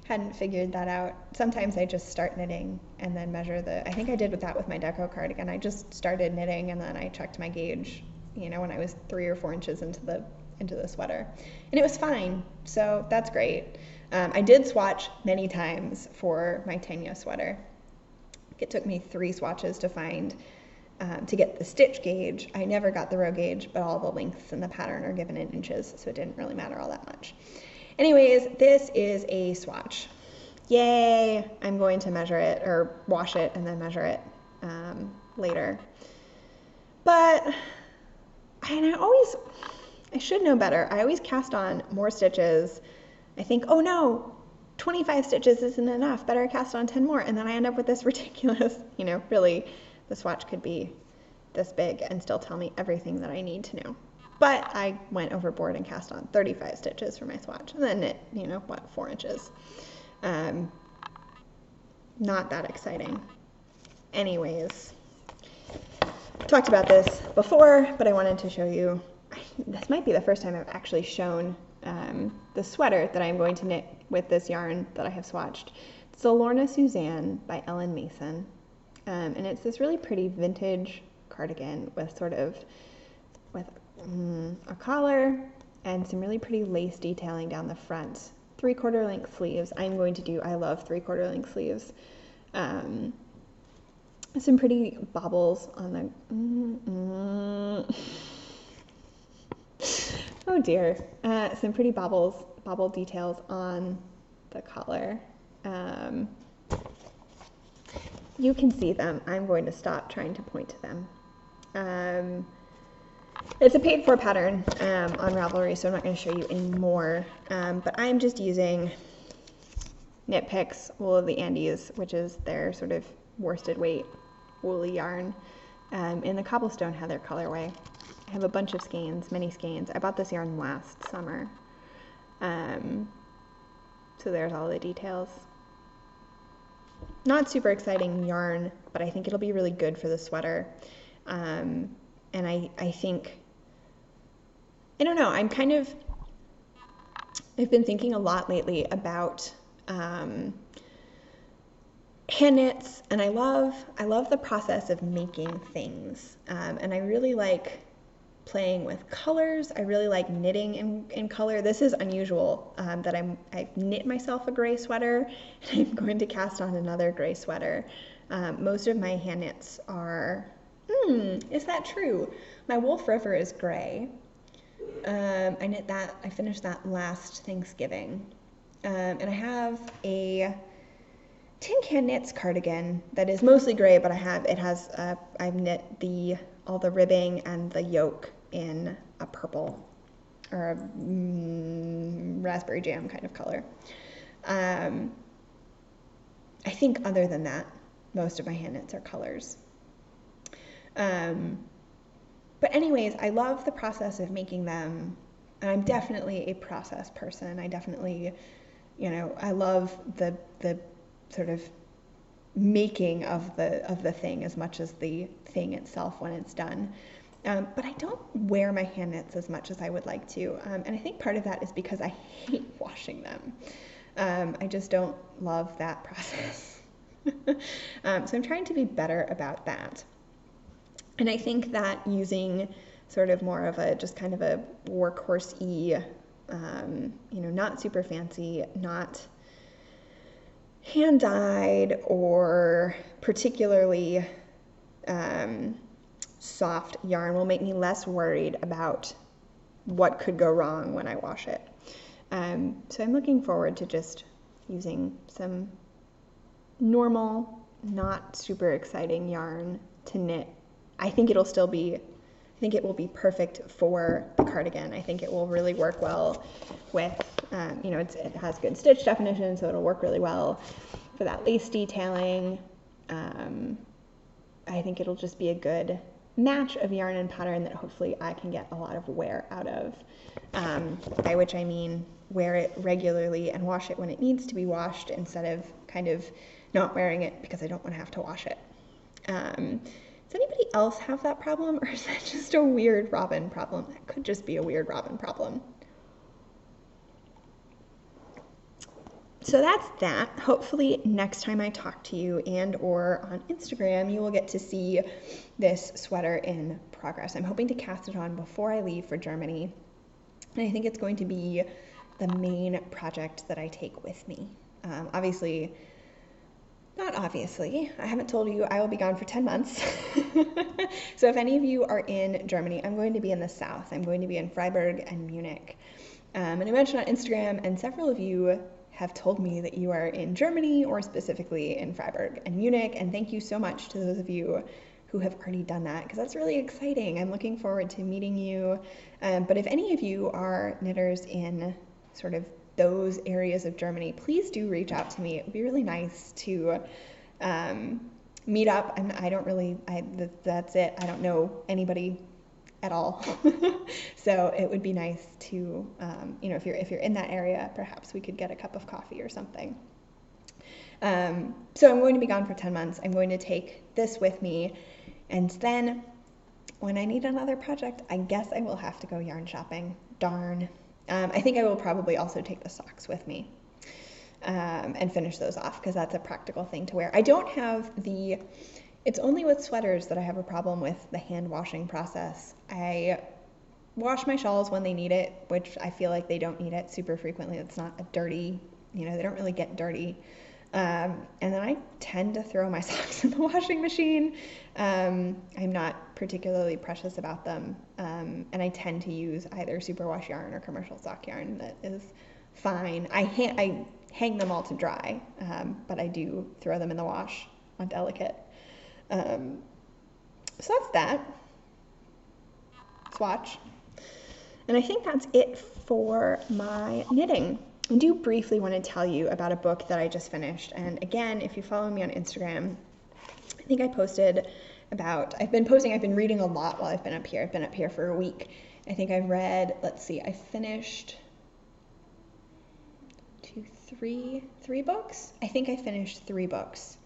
S1: hadn't figured that out. Sometimes I just start knitting and then measure I think I did that with my deco cardigan. I just started knitting and then I checked my gauge, when I was 3 or 4 inches into the sweater. And it was fine, so that's great. I did swatch many times for my Tanya sweater. It took me 3 swatches to find, to get the stitch gauge. I never got the row gauge, but all the lengths in the pattern are given in inches, so it didn't really matter all that much. Anyways, this is a swatch. Yay! I'm going to measure it, or wash it and then measure it later. But, I should know better. I always cast on more stitches. I think, oh no, 25 stitches isn't enough. Better cast on 10 more. And then I end up with this ridiculous, really, the swatch could be this big and still tell me everything that I need to know. But I went overboard and cast on 35 stitches for my swatch, and then knit, 4 inches. Not that exciting. Anyways, talked about this before, but I wanted to show you. This might be the first time I've actually shown the sweater that I'm going to knit with this yarn that I have swatched. It's the Lorna Suzanne by Ellen Mason, and it's this really pretty vintage cardigan with a collar and some really pretty lace detailing down the front. 3/4 length sleeves. I love 3/4 length sleeves. Some pretty bobbles on the, oh dear. Some pretty bobble details on the collar. You can see them. I'm going to stop trying to point to them. It's a paid for pattern on Ravelry, so I'm not going to show you any more. But I'm just using Knit Picks Wool of the Andes, which is their sort of worsted weight woolly yarn, in the Cobblestone Heather colorway. I have a bunch of skeins, many skeins. I bought this yarn last summer. So there's all the details. Not super exciting yarn, but I think it'll be really good for the sweater. And I think, I don't know, I've been thinking a lot lately about hand knits, and I love the process of making things. And I really like playing with colors. I really like knitting in color. This is unusual that I've knit myself a gray sweater, and I'm going to cast on another gray sweater. Most of my hand knits are, is that true? My Wolf River is gray. I finished that last Thanksgiving. And I have a Tin Can Knits cardigan that is mostly gray, but I've knit all the ribbing and the yoke in a purple or a raspberry jam kind of color. I think other than that, most of my hand knits are colors. But anyways, I love the process of making them. I'm definitely a process person. I definitely, I love the sort of making of the thing as much as the thing itself when it's done. But I don't wear my hand knits as much as I would like to. And I think part of that is because I hate washing them. I just don't love that process. So I'm trying to be better about that. And I think that using sort of more of just kind of a workhorse-y, not super fancy, not hand-dyed or particularly soft yarn will make me less worried about what could go wrong when I wash it. So I'm looking forward to just using some normal, not super exciting yarn to knit. I think it will be perfect for the cardigan. I think it will really work well with, it has good stitch definition, so it'll work really well for that lace detailing. I think it'll just be a good match of yarn and pattern that hopefully I can get a lot of wear out of, by which I mean wear it regularly and wash it when it needs to be washed instead of kind of not wearing it because I don't want to have to wash it. Does anybody else have that problem, or is that just a weird Robin problem? That could just be a weird Robin problem. So that's that. Hopefully next time I talk to you and or on Instagram, you will get to see this sweater in progress. I'm hoping to cast it on before I leave for Germany. And I think it's going to be the main project that I take with me. Not obviously, I haven't told you I will be gone for 10 months. So if any of you are in Germany, I'm going to be in the south. I'm going to be in Freiburg and Munich. And I mentioned on Instagram, and several of you have told me that you are in Germany or specifically in Freiburg and Munich. And thank you so much to those of you who have already done that, because that's really exciting. I'm looking forward to meeting you. But if any of you are knitters in sort of those areas of Germany, please do reach out to me. It would be really nice to meet up. That's it. I don't know anybody at all. So it would be nice to, if you're in that area, perhaps we could get a cup of coffee or something. So I'm going to be gone for 10 months. I'm going to take this with me. And then when I need another project, I guess I will have to go yarn shopping. Darn. I think I will probably also take the socks with me and finish those off because that's a practical thing to wear. I don't have it's only with sweaters that I have a problem with the hand washing process. I wash my shawls when they need it, which I feel like they don't need it super frequently. It's not a dirty, they don't really get dirty. And then I tend to throw my socks in the washing machine. I'm not particularly precious about them. And I tend to use either superwash yarn or commercial sock yarn that is fine. I hang them all to dry, but I do throw them in the wash on delicate. So that's that. Swatch. And I think that's it for my knitting. I do briefly want to tell you about a book that I just finished. And again, if you follow me on Instagram, I think I posted about, I've been reading a lot while I've been up here. I've been up here for a week. I think I've read, let's see, I finished three books? I think I finished 3 books,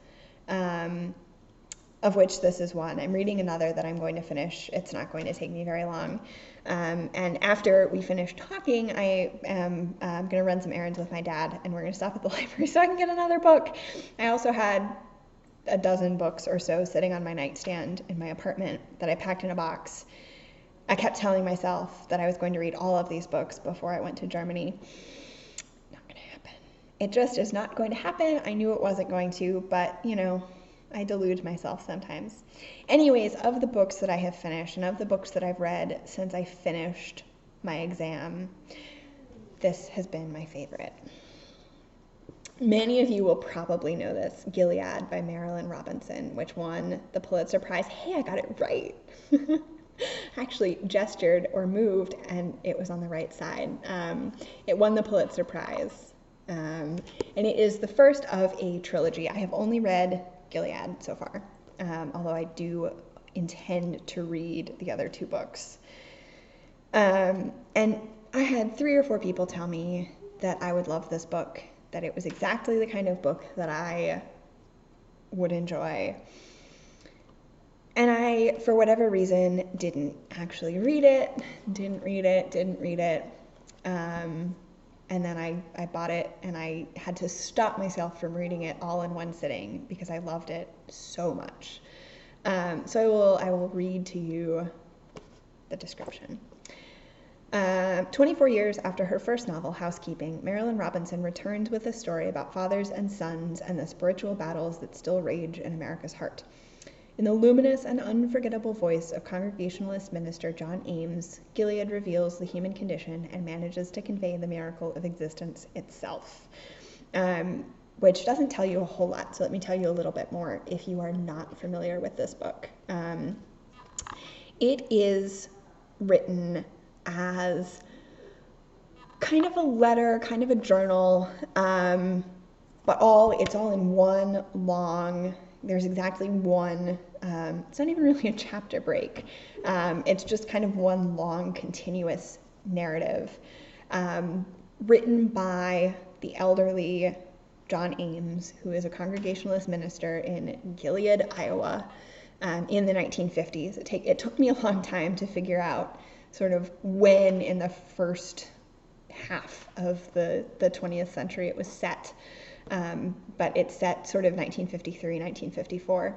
S1: of which this is one. I'm reading another that I'm going to finish. It's not going to take me very long. And after we finish talking, I am going to run some errands with my dad, and we're going to stop at the library so I can get another book. I also had a dozen books or so sitting on my nightstand in my apartment that I packed in a box. I kept telling myself that I was going to read all of these books before I went to Germany. Not going to happen. It just is not going to happen. I knew it wasn't going to, but, you know, I delude myself sometimes. Anyways, of the books that I have finished and of the books that I've read since I finished my exam, this has been my favorite. Many of you will probably know this, Gilead by Marilyn Robinson, which won the Pulitzer Prize. Hey, I got it right. Actually gestured or moved, and it was on the right side. It won the Pulitzer Prize, and it is the first of a trilogy. I have only read Gilead so far, although I do intend to read the other 2 books. And I had 3 or 4 people tell me that I would love this book, that it was exactly the kind of book that I would enjoy. And I, for whatever reason, didn't actually read it, didn't read it. And then I bought it, and I had to stop myself from reading it all in one sitting because I loved it so much. So I will read to you the description. 24 years after her first novel, Housekeeping, Marilyn Robinson returns with a story about fathers and sons and the spiritual battles that still rage in America's heart. In the luminous and unforgettable voice of Congregationalist minister John Ames, Gilead reveals the human condition and manages to convey the miracle of existence itself, which doesn't tell you a whole lot, so let me tell you a little bit more if you are not familiar with this book. It is written as kind of a letter, kind of a journal, but it's all in one long, there's exactly one, it's not even really a chapter break. It's just kind of one long continuous narrative, written by the elderly John Ames, who is a Congregationalist minister in Gilead, Iowa, in the 1950s. It took me a long time to figure out sort of when in the first half of the 20th century it was set. But it's set sort of 1953, 1954.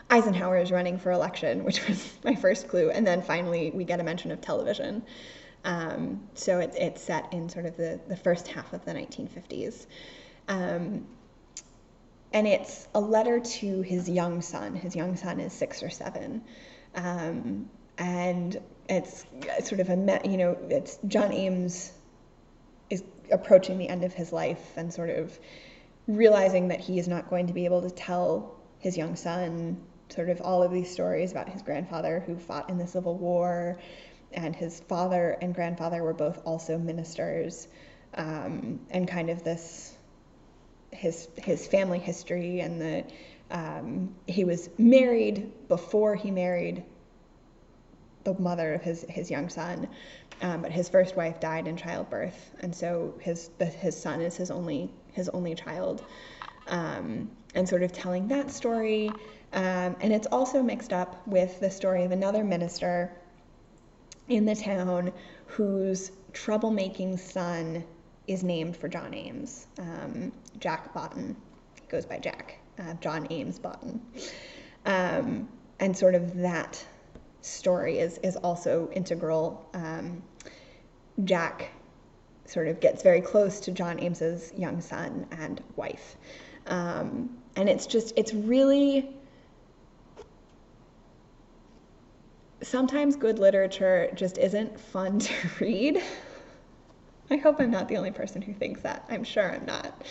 S1: Eisenhower is running for election, which was my first clue. And then finally we get a mention of television. So it's set in sort of the first half of the 1950s. And it's a letter to his young son. His young son is 6 or 7. And it's sort of it's John Ames is approaching the end of his life and sort of realizing that he is not going to be able to tell his young son sort of all of these stories about his grandfather who fought in the Civil War, and his father and grandfather were both also ministers, and kind of his family history, and he was married before he married the mother of his young son, but his first wife died in childbirth, and so his son is his only child, and sort of telling that story, and it's also mixed up with the story of another minister in the town whose troublemaking son is named for John Ames, Jack Boughton. He goes by Jack, John Ames Boughton, and sort of that story is also integral. Jack sort of gets very close to John Ames's young son and wife, and it's really, sometimes good literature just isn't fun to read. I hope I'm not the only person who thinks that. I'm sure I'm not.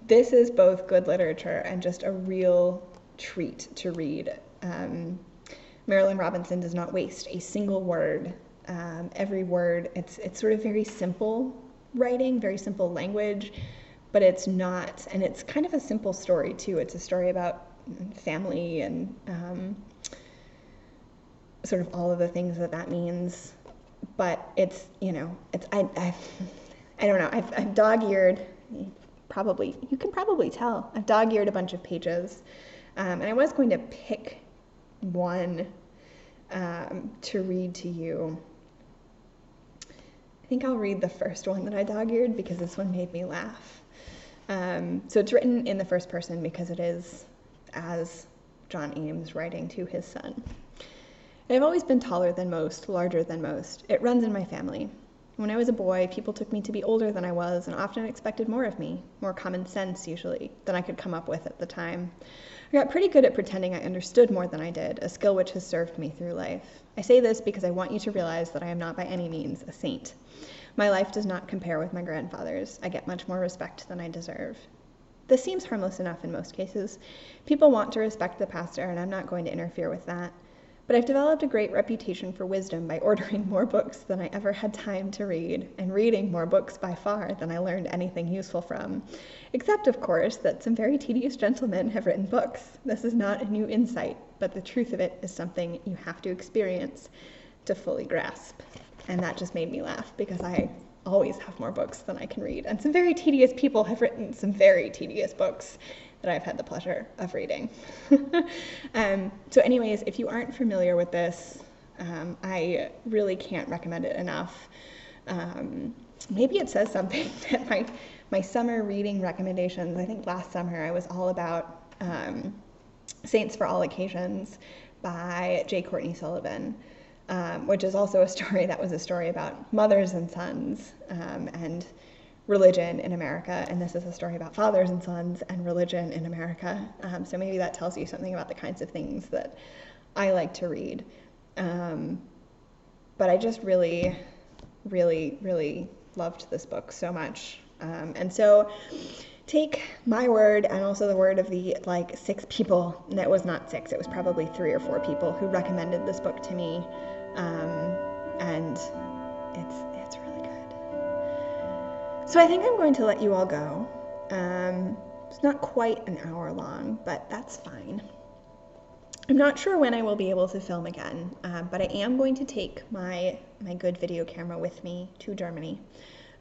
S1: this is both good literature and just a real treat to read. Marilyn Robinson does not waste a single word. Every word, it's sort of very simple writing, very simple language, but it's not, and it's kind of a simple story too. It's a story about family and sort of all of the things that means. But it's, you know, I don't know. I've dog-eared. You can probably tell. I've dog-eared a bunch of pages, and I was going to pick one to read to you. I think I'll read the first one that I dog-eared because this one made me laugh. So it's written in the first person because it is as John Ames writing to his son. I've always been taller than most, larger than most. It runs in my family. When I was a boy, people took me to be older than I was and often expected more of me, more common sense usually, than I could come up with at the time. I got pretty good at pretending I understood more than I did, a skill which has served me through life. I say this because I want you to realize that I am not by any means a saint. My life does not compare with my grandfather's. I get much more respect than I deserve. This seems harmless enough in most cases. People want to respect the pastor, and I'm not going to interfere with that. But I've developed a great reputation for wisdom by ordering more books than I ever had time to read, and reading more books by far than I learned anything useful from. Except, of course, that some very tedious gentlemen have written books. This is not a new insight, but the truth of it is something you have to experience to fully grasp. And that just made me laugh because I always have more books than I can read. And some very tedious people have written some very tedious books that I've had the pleasure of reading. So anyways, if you aren't familiar with this, I really can't recommend it enough. Maybe it says something that my summer reading recommendations, I think last summer I was all about Saints for All Occasions by J. Courtney Sullivan, which is also a story that was a story about mothers and sons and religion in America, and this is a story about fathers and sons and religion in America. So maybe that tells you something about the kinds of things that I like to read. But I just really, really, really loved this book so much. And so take my word and also the word of the 6 people, and it was not 6, it was probably 3 or 4 people who recommended this book to me. And it's really good. So I think I'm going to let you all go. It's not quite an hour long, but that's fine. I'm not sure when I will be able to film again, but I am going to take my good video camera with me to Germany.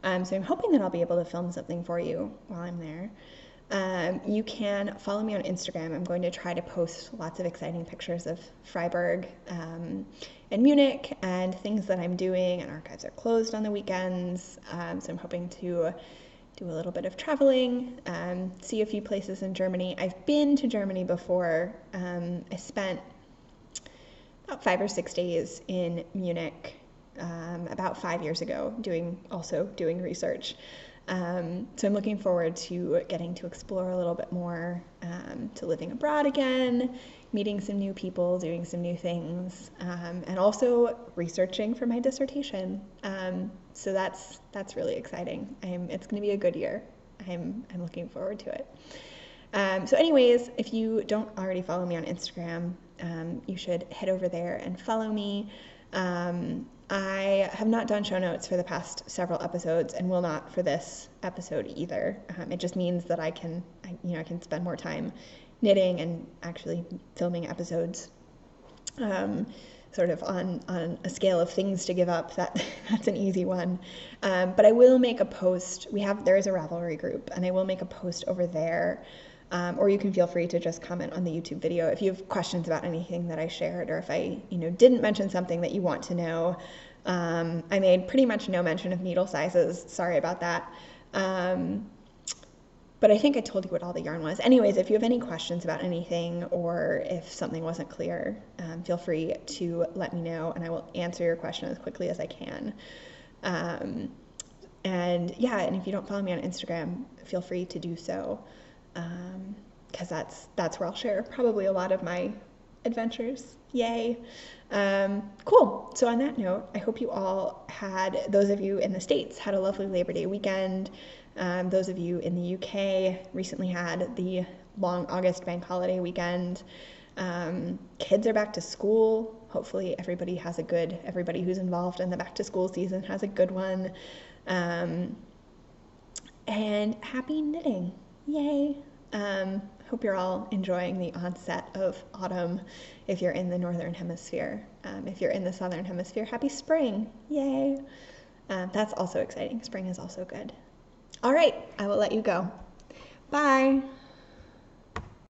S1: So I'm hoping that I'll be able to film something for you while I'm there. You can follow me on Instagram. I'm going to try to post lots of exciting pictures of Freiburg and Munich and things that I'm doing, and archives are closed on the weekends. So I'm hoping to do a little bit of traveling, see a few places in Germany. I've been to Germany before. I spent about 5 or 6 days in Munich about 5 years ago doing research. So I'm looking forward to getting to explore a little bit more, to living abroad again, meeting some new people, doing some new things, and also researching for my dissertation. So that's really exciting. It's going to be a good year. I'm looking forward to it. So anyways, if you don't already follow me on Instagram, you should head over there and follow me. I have not done show notes for the past several episodes and will not for this episode either. It just means that I can spend more time knitting and actually filming episodes, sort of on a scale of things to give up. That's an easy one. But I will make a post. There is a Ravelry group, and I will make a post over there. Or you can feel free to just comment on the YouTube video if you have questions about anything that I shared, or if I didn't mention something that you want to know. I made pretty much no mention of needle sizes. Sorry about that. But I think I told you what all the yarn was. Anyways, if you have any questions about anything, or if something wasn't clear, feel free to let me know, and I will answer your question as quickly as I can. And if you don't follow me on Instagram, feel free to do so. Because that's where I'll share probably a lot of my adventures. Yay. Cool. So on that note, I hope you all had, those of you in the States had a lovely Labor Day weekend. Those of you in the UK recently had the long August bank holiday weekend. Kids are back to school. Hopefully everybody who's involved in the back to school season has a good one. And happy knitting. Yay. Hope you're all enjoying the onset of autumn if you're in the northern hemisphere. If you're in the southern hemisphere, happy spring. Yay. That's also exciting. Spring is also good. All right, I will let you go. Bye.